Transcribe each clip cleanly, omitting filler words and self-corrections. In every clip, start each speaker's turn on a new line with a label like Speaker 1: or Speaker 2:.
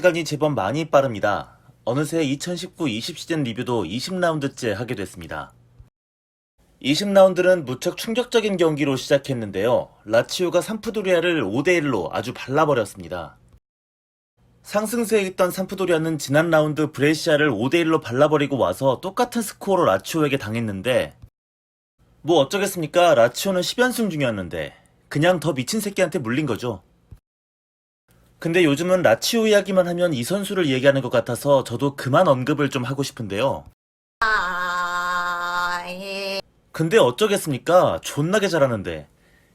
Speaker 1: 시간이 제법 많이 빠릅니다. 어느새 2019-20 시즌 리뷰도 20라운드째 하게 됐습니다. 20라운드는 무척 충격적인 경기로 시작했는데요. 라치오가 삼프도리아를 5대1로 아주 발라버렸습니다. 상승세에 있던 삼프도리아는 지난 라운드 브레시아를 5대1로 발라버리고 와서 똑같은 스코어로 라치오에게 당했는데 뭐 어쩌겠습니까? 라치오는 10연승 중이었는데 그냥 더 미친 새끼한테 물린 거죠. 근데 요즘은 라치오 이야기만 하면 이 선수를 얘기하는 것 같아서 저도 그만 언급을 좀 하고 싶은데요. 근데 어쩌겠습니까? 존나게 잘하는데.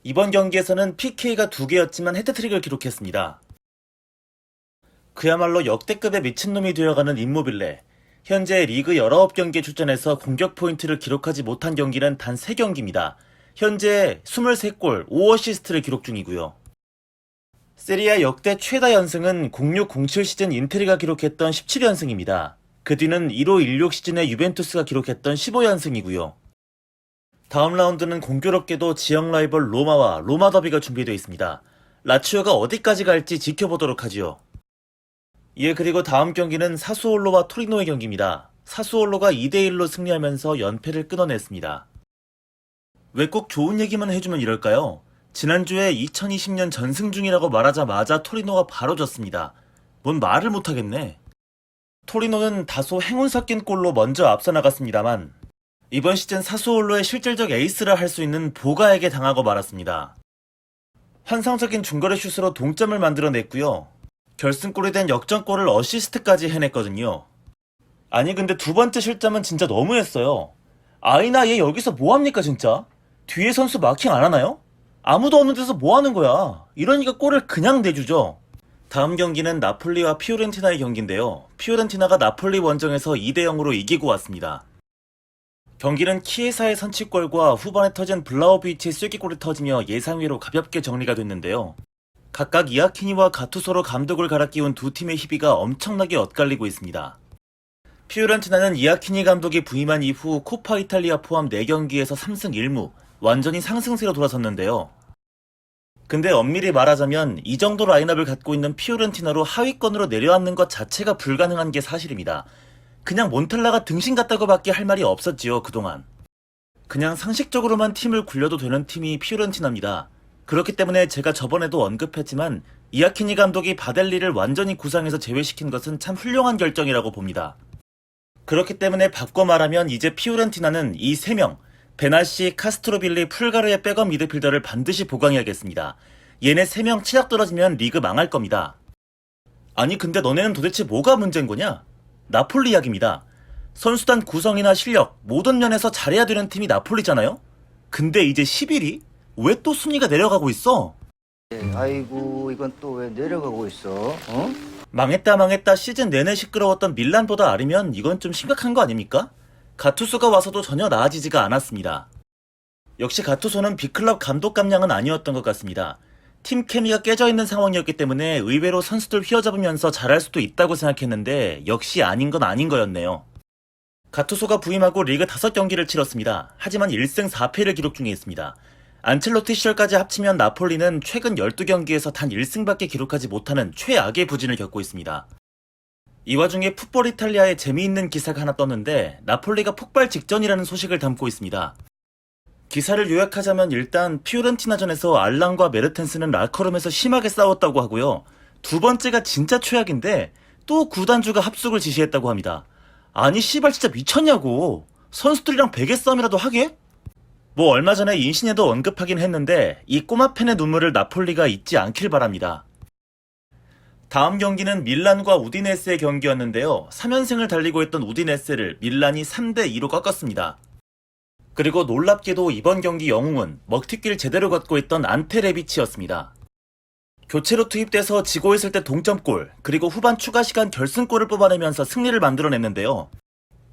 Speaker 1: 이번 경기에서는 PK가 2개였지만 헤트트릭을 기록했습니다. 그야말로 역대급의 미친놈이 되어가는 임모빌레. 현재 리그 19경기에 출전해서 공격 포인트를 기록하지 못한 경기는 단 3경기입니다. 현재 23골, 5어시스트를 기록 중이고요. 세리아 역대 최다 연승은 06-07 시즌 인테리가 기록했던 17연승입니다. 그 뒤는 15-16 시즌에 유벤투스가 기록했던 15연승이고요. 다음 라운드는 공교롭게도 지역 라이벌 로마와 로마 더비가 준비되어 있습니다. 라치오가 어디까지 갈지 지켜보도록 하지요. 예, 그리고 다음 경기는 사수올로와 토리노의 경기입니다. 사수올로가 2대1로 승리하면서 연패를 끊어냈습니다. 왜 꼭 좋은 얘기만 해주면 이럴까요? 지난주에 2020년 전승 중이라고 말하자마자 토리노가 바로 졌습니다. 뭔 말을 못하겠네. 토리노는 다소 행운 섞인 골로 먼저 앞서 나갔습니다만 이번 시즌 사수올로의 실질적 에이스라 할 수 있는 보가에게 당하고 말았습니다. 환상적인 중거리 슛으로 동점을 만들어냈고요. 결승골이 된 역전골을 어시스트까지 해냈거든요. 아니 근데 두 번째 실점은 진짜 너무했어요. 아이나 얘 여기서 뭐합니까 진짜? 뒤에 선수 마킹 안 하나요? 아무도 없는 데서 뭐하는 거야? 이러니까 골을 그냥 내주죠. 다음 경기는 나폴리와 피오렌티나의 경기인데요. 피오렌티나가 나폴리 원정에서 2대0으로 이기고 왔습니다. 경기는 키에사의 선취골과 후반에 터진 블라우비치의 쐐기골이 터지며 예상외로 가볍게 정리가 됐는데요. 각각 이아키니와 가투소로 감독을 갈아끼운 두 팀의 희비가 엄청나게 엇갈리고 있습니다. 피오렌티나는 이아키니 감독이 부임한 이후 코파 이탈리아 포함 4경기에서 3승 1무, 완전히 상승세로 돌아섰는데요. 근데 엄밀히 말하자면 이 정도 라인업을 갖고 있는 피오렌티나로 하위권으로 내려앉는 것 자체가 불가능한 게 사실입니다. 그냥 몬텔라가 등신 같다고 밖에 할 말이 없었지요, 그동안. 그냥 상식적으로만 팀을 굴려도 되는 팀이 피오렌티나입니다. 그렇기 때문에 제가 저번에도 언급했지만 이아키니 감독이 바델리를 완전히 구상해서 제외시킨 것은 참 훌륭한 결정이라고 봅니다. 그렇기 때문에 바꿔 말하면 이제 피오렌티나는 이 3명, 베나시, 카스트로빌리, 풀가르의 백업 미드필더를 반드시 보강해야겠습니다. 얘네 3명 치약 떨어지면 리그 망할 겁니다. 아니 근데 너네는 도대체 뭐가 문제인 거냐? 나폴리 이야기입니다. 선수단 구성이나 실력, 모든 면에서 잘해야 되는 팀이 나폴리잖아요? 근데 이제 11위? 왜 또 순위가 내려가고 있어?
Speaker 2: 아이고 이건 또 왜 내려가고 있어? 어?
Speaker 1: 망했다 시즌 내내 시끄러웠던 밀란보다 아니면 이건 좀 심각한 거 아닙니까? 가투소가 와서도 전혀 나아지지가 않았습니다. 역시 가투소는 빅클럽 감독 감량은 아니었던 것 같습니다. 팀 케미가 깨져있는 상황이었기 때문에 의외로 선수들 휘어잡으면서 잘할 수도 있다고 생각했는데 역시 아닌 건 아닌 거였네요. 가투소가 부임하고 리그 5경기를 치렀습니다. 하지만 1승 4패를 기록 중에 있습니다. 안첼로티 시절까지 합치면 나폴리는 최근 12경기에서 단 1승밖에 기록하지 못하는 최악의 부진을 겪고 있습니다. 이 와중에 풋볼 이탈리아에 재미있는 기사가 하나 떴는데 나폴리가 폭발 직전이라는 소식을 담고 있습니다. 기사를 요약하자면 일단 피오렌티나전에서 알랑과 메르텐스는 라커룸에서 심하게 싸웠다고 하고요. 두 번째가 진짜 최악인데 또 구단주가 합숙을 지시했다고 합니다. 아니 씨발 진짜 미쳤냐고. 선수들이랑 베개 싸움이라도 하게? 뭐 얼마 전에 인신에도 언급하긴 했는데 이 꼬마 팬의 눈물을 나폴리가 잊지 않길 바랍니다. 다음 경기는 밀란과 우디네스의 경기였는데요. 3연승을 달리고 있던 우디네스를 밀란이 3대2로 꺾었습니다. 그리고 놀랍게도 이번 경기 영웅은 먹튀길 제대로 걷고 있던 안테 레비치였습니다. 교체로 투입돼서 지고 있을 때 동점골, 그리고 후반 추가 시간 결승골을 뽑아내면서 승리를 만들어냈는데요.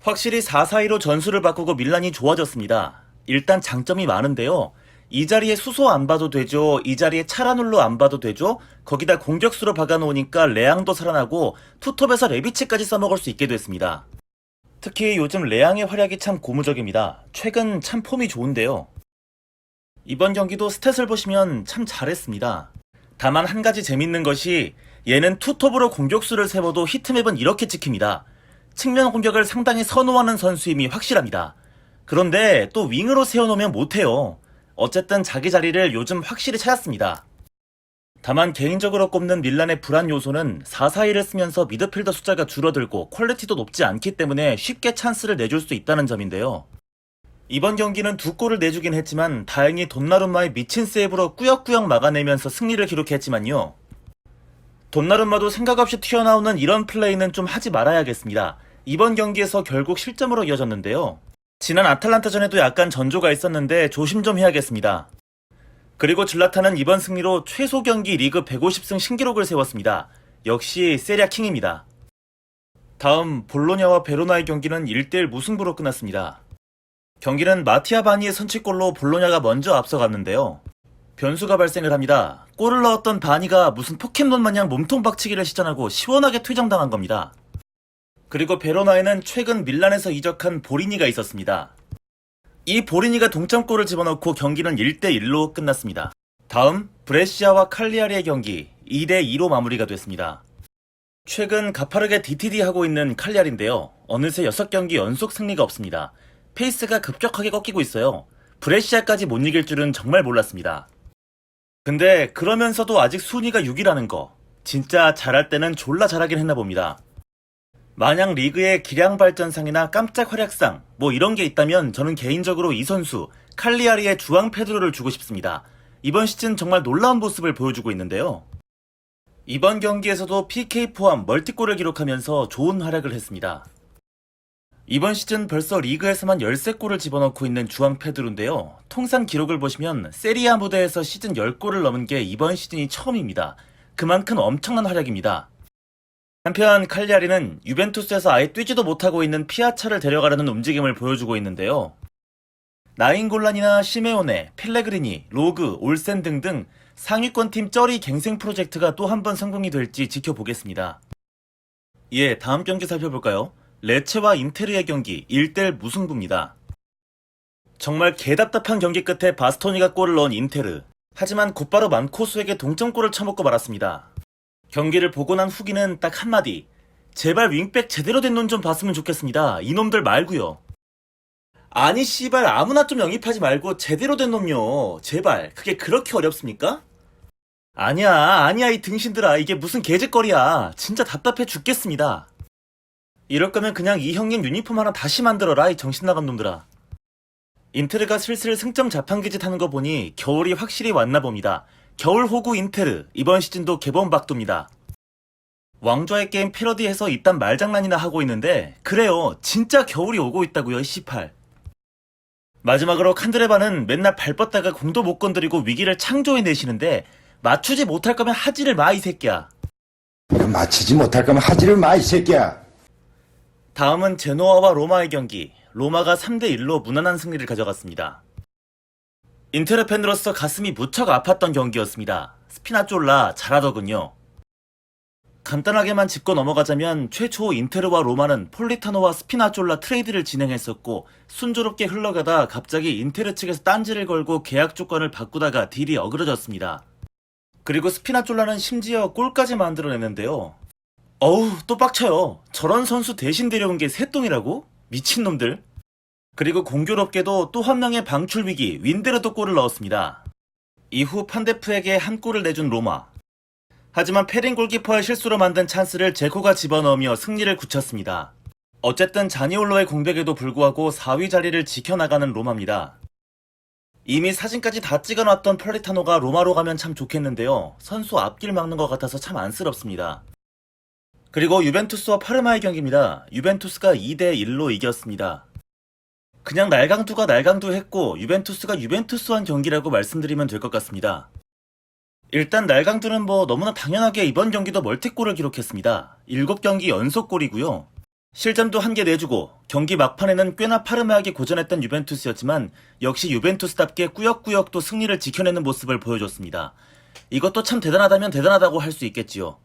Speaker 1: 확실히 4-4-2로 전술을 바꾸고 밀란이 좋아졌습니다. 일단 장점이 많은데요. 이 자리에 수소 안 봐도 되죠. 이 자리에 차라눌로 안 봐도 되죠. 거기다 공격수로 박아놓으니까 레앙도 살아나고 투톱에서 레비치까지 써먹을 수 있게 됐습니다. 특히 요즘 레앙의 활약이 참 고무적입니다. 최근 참 폼이 좋은데요. 이번 경기도 스탯을 보시면 참 잘했습니다. 다만 한 가지 재밌는 것이 얘는 투톱으로 공격수를 세워도 히트맵은 이렇게 찍힙니다. 측면 공격을 상당히 선호하는 선수임이 확실합니다. 그런데 또 윙으로 세워놓으면 못해요. 어쨌든 자기 자리를 요즘 확실히 찾았습니다. 다만 개인적으로 꼽는 밀란의 불안 요소는 4-4-2를 쓰면서 미드필더 숫자가 줄어들고 퀄리티도 높지 않기 때문에 쉽게 찬스를 내줄 수 있다는 점인데요. 이번 경기는 2골을 내주긴 했지만 다행히 돈나룸마의 미친 세이브로 꾸역꾸역 막아내면서 승리를 기록했지만요. 돈나룸마도 생각 없이 튀어나오는 이런 플레이는 좀 하지 말아야겠습니다. 이번 경기에서 결국 실점으로 이어졌는데요. 지난 아탈란타전에도 약간 전조가 있었는데 조심 좀 해야겠습니다. 그리고 질라타는 이번 승리로 최소 경기 리그 150승 신기록을 세웠습니다. 역시 세리아 킹입니다. 다음 볼로냐와 베로나의 경기는 1대1 무승부로 끝났습니다. 경기는 마티아 바니의 선취골로 볼로냐가 먼저 앞서갔는데요. 변수가 발생을 합니다. 골을 넣었던 바니가 무슨 포켓몬 마냥 몸통 박치기를 시전하고 시원하게 퇴장당한 겁니다. 그리고 베로나에는 최근 밀란에서 이적한 보리니가 있었습니다. 이 보리니가 동점골을 집어넣고 경기는 1대1로 끝났습니다. 다음 브레시아와 칼리아리의 경기 2대2로 마무리가 됐습니다. 최근 가파르게 DTD하고 있는 칼리아리인데요. 어느새 6경기 연속 승리가 없습니다. 페이스가 급격하게 꺾이고 있어요. 브레시아까지 못 이길 줄은 정말 몰랐습니다. 근데 그러면서도 아직 순위가 6위라는 거 진짜 잘할 때는 졸라 잘하긴 했나 봅니다. 만약 리그의 기량 발전상이나 깜짝 활약상 뭐 이런 게 있다면 저는 개인적으로 이 선수 칼리아리의 주앙 페드로를 주고 싶습니다. 이번 시즌 정말 놀라운 모습을 보여주고 있는데요. 이번 경기에서도 PK 포함 멀티골을 기록하면서 좋은 활약을 했습니다. 이번 시즌 벌써 리그에서만 13골을 집어넣고 있는 주앙 페드로인데요. 통산 기록을 보시면 세리아 무대에서 시즌 10골을 넘은 게 이번 시즌이 처음입니다. 그만큼 엄청난 활약입니다. 한편 칼리아리는 유벤투스에서 아예 뛰지도 못하고 있는 피아차를 데려가려는 움직임을 보여주고 있는데요. 나인골란이나 시메오네, 펠레그리니, 로그, 올센 등등 상위권팀 쩌리 갱생 프로젝트가 또 한 번 성공이 될지 지켜보겠습니다. 예, 다음 경기 살펴볼까요? 레체와 인테르의 경기 1대1 무승부입니다. 정말 개답답한 경기 끝에 바스토니가 골을 넣은 인테르. 하지만 곧바로 만코수에게 동점골을 쳐먹고 말았습니다. 경기를 보고 난 후기는 딱 한마디. 제발 윙백 제대로 된 놈 좀 봤으면 좋겠습니다. 이놈들 말고요. 아니 씨발 아무나 좀 영입하지 말고 제대로 된 놈요. 제발 그게 그렇게 어렵습니까? 아니야 이 등신들아. 이게 무슨 개짓거리야. 진짜 답답해 죽겠습니다. 이럴 거면 그냥 이 형님 유니폼 하나 다시 만들어라 이 정신나간 놈들아. 인테르가 슬슬 승점 자판기짓 하는 거 보니 겨울이 확실히 왔나 봅니다. 겨울 호구 인테르 이번 시즌도 개봉박도입니다. 왕좌의 게임 패러디해서 이딴 말장난이나 하고 있는데 그래요 진짜 겨울이 오고 있다고요 18. 마지막으로 칸드레바는 맨날 발 뻗다가 공도 못 건드리고 위기를 창조해내시는데 맞추지 못할 거면 하지를 마 이 새끼야.
Speaker 3: 맞히지 못할 거면 하지를 마 이 새끼야.
Speaker 1: 다음은 제노아와 로마의 경기. 로마가 3대1로 무난한 승리를 가져갔습니다. 인테르 팬으로서 가슴이 무척 아팠던 경기였습니다. 스피나졸라 잘하더군요. 간단하게만 짚고 넘어가자면 최초 인테르와 로마는 폴리타노와 스피나졸라 트레이드를 진행했었고 순조롭게 흘러가다 갑자기 인테르 측에서 딴지를 걸고 계약 조건을 바꾸다가 딜이 어그러졌습니다. 그리고 스피나졸라는 심지어 골까지 만들어냈는데요. 어우 또 빡쳐요. 저런 선수 대신 데려온 게 새똥이라고? 미친놈들. 그리고 공교롭게도 또 한 명의 방출 위기 윈데르도 골을 넣었습니다. 이후 판데프에게 한 골을 내준 로마. 하지만 페린 골키퍼의 실수로 만든 찬스를 제코가 집어넣으며 승리를 굳혔습니다. 어쨌든 자니올로의 공백에도 불구하고 4위 자리를 지켜나가는 로마입니다. 이미 사진까지 다 찍어놨던 폴리타노가 로마로 가면 참 좋겠는데요. 선수 앞길 막는 것 같아서 참 안쓰럽습니다. 그리고 유벤투스와 파르마의 경기입니다. 유벤투스가 2대1로 이겼습니다. 그냥 날강두가 날강두 했고 유벤투스가 유벤투스한 경기라고 말씀드리면 될 것 같습니다. 일단 날강두는 뭐 너무나 당연하게 이번 경기도 멀티골을 기록했습니다. 7경기 연속골이고요. 실점도 1개 내주고 경기 막판에는 꽤나 파르마에게 고전했던 유벤투스였지만 역시 유벤투스답게 꾸역꾸역 또 승리를 지켜내는 모습을 보여줬습니다. 이것도 참 대단하다면 대단하다고 할 수 있겠지요.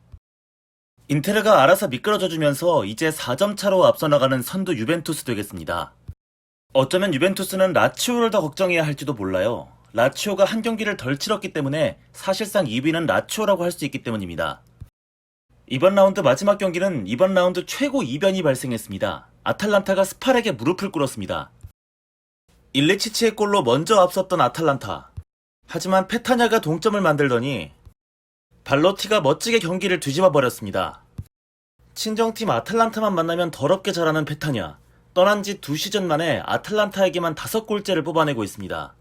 Speaker 1: 인테르가 알아서 미끄러져주면서 이제 4점 차로 앞서 나가는 선두 유벤투스 되겠습니다. 어쩌면 유벤투스는 라치오를 더 걱정해야 할지도 몰라요. 라치오가 한 경기를 덜 치렀기 때문에 사실상 2위는 라치오라고 할 수 있기 때문입니다. 이번 라운드 마지막 경기는 이번 라운드 최고 이변이 발생했습니다. 아탈란타가 스팔에게 무릎을 꿇었습니다. 일리치치의 골로 먼저 앞섰던 아탈란타. 하지만 페타냐가 동점을 만들더니 발로티가 멋지게 경기를 뒤집어 버렸습니다. 친정팀 아탈란타만 만나면 더럽게 잘하는 페타냐. 떠난 지 2시즌 만에 아탈란타에게만 5골째를 뽑아내고 있습니다.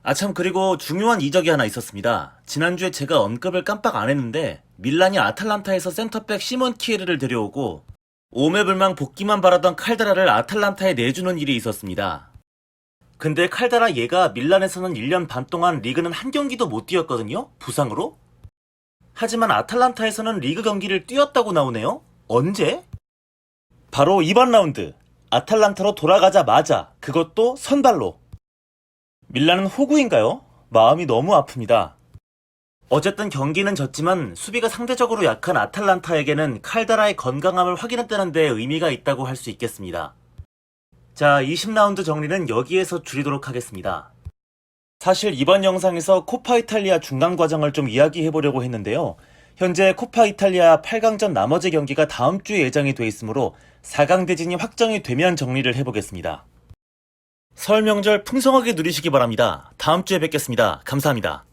Speaker 1: 아참, 그리고 중요한 이적이 하나 있었습니다. 지난주에 제가 언급을 깜빡 안 했는데 밀란이 아탈란타에서 센터백 시몬 키에르를 데려오고 오매불망 복귀만 바라던 칼데라를 아탈란타에 내주는 일이 있었습니다. 근데 칼데라 얘가 밀란에서는 1년 반 동안 리그는 한 경기도 못 뛰었거든요? 부상으로? 하지만 아탈란타에서는 리그 경기를 뛰었다고 나오네요? 언제? 바로 이번 라운드 아탈란타로 돌아가자마자, 그것도 선발로. 밀란은 호구인가요? 마음이 너무 아픕니다. 어쨌든 경기는 졌지만 수비가 상대적으로 약한 아탈란타에게는 칼데라의 건강함을 확인했다는 데 의미가 있다고 할 수 있겠습니다. 자, 20라운드 정리는 여기에서 줄이도록 하겠습니다. 사실 이번 영상에서 코파 이탈리아 중간 과정을 좀 이야기해보려고 했는데요. 현재 코파 이탈리아 8강전 나머지 경기가 다음 주에 예정이 돼 있으므로 4강 대진이 확정이 되면 정리를 해보겠습니다. 설 명절 풍성하게 누리시기 바랍니다. 다음 주에 뵙겠습니다. 감사합니다.